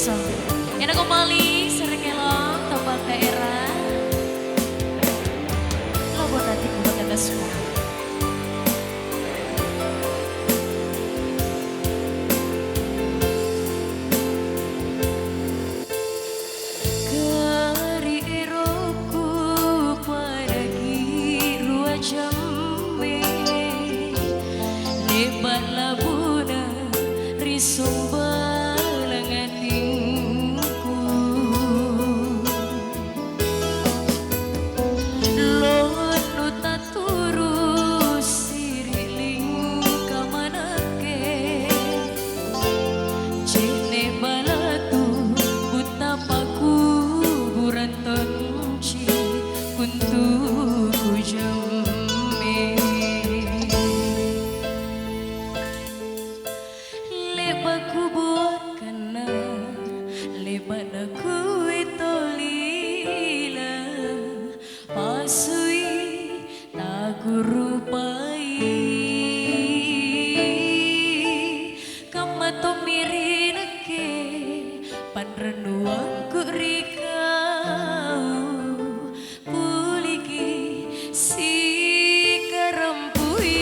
so. Enak kembali sering elong tempat daerah. Lo buat nanti buat kita semua. Lebat labuna risumba langatingku Lon nuta turu siriling kamanake Jene balatu buta paku burantonci kuntuku jamme Lebaku buat kana lebat aku itolila pasui tak rupai kamato mirinake panrenuangku rikau puliki si karampui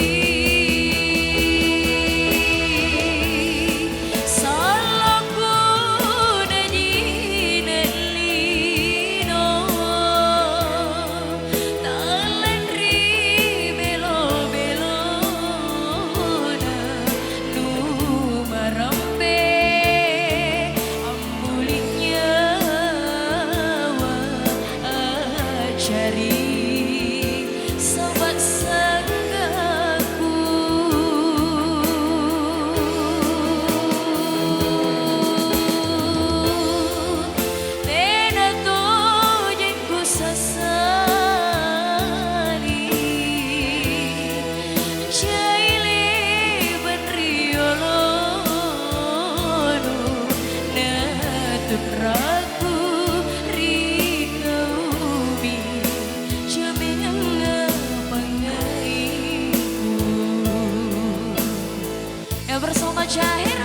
sobat sanggaku Beda to jengku sasali Jaile benriolono Natut raku bersama Cahir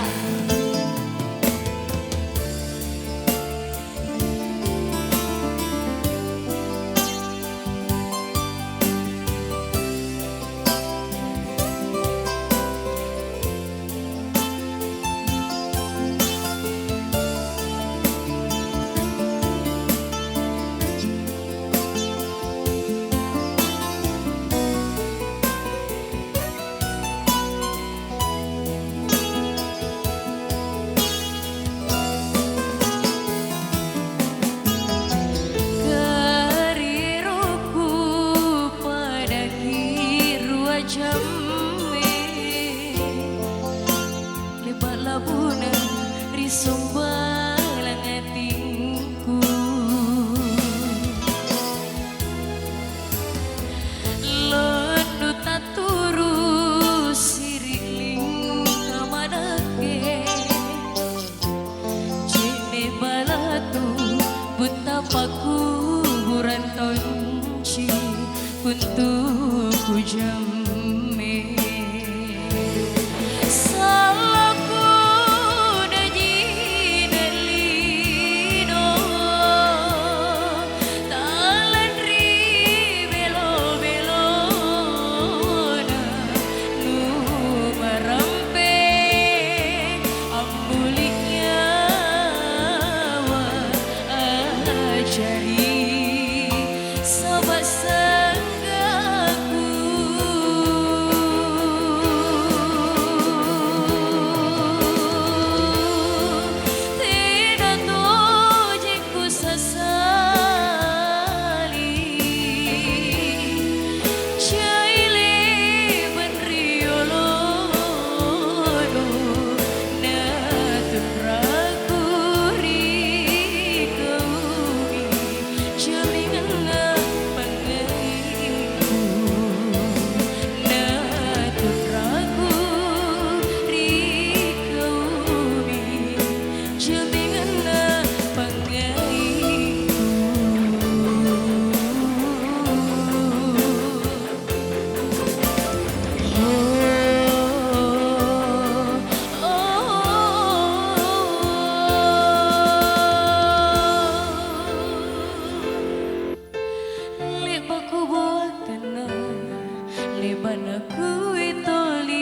lebana kuitolila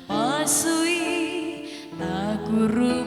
pasui takuru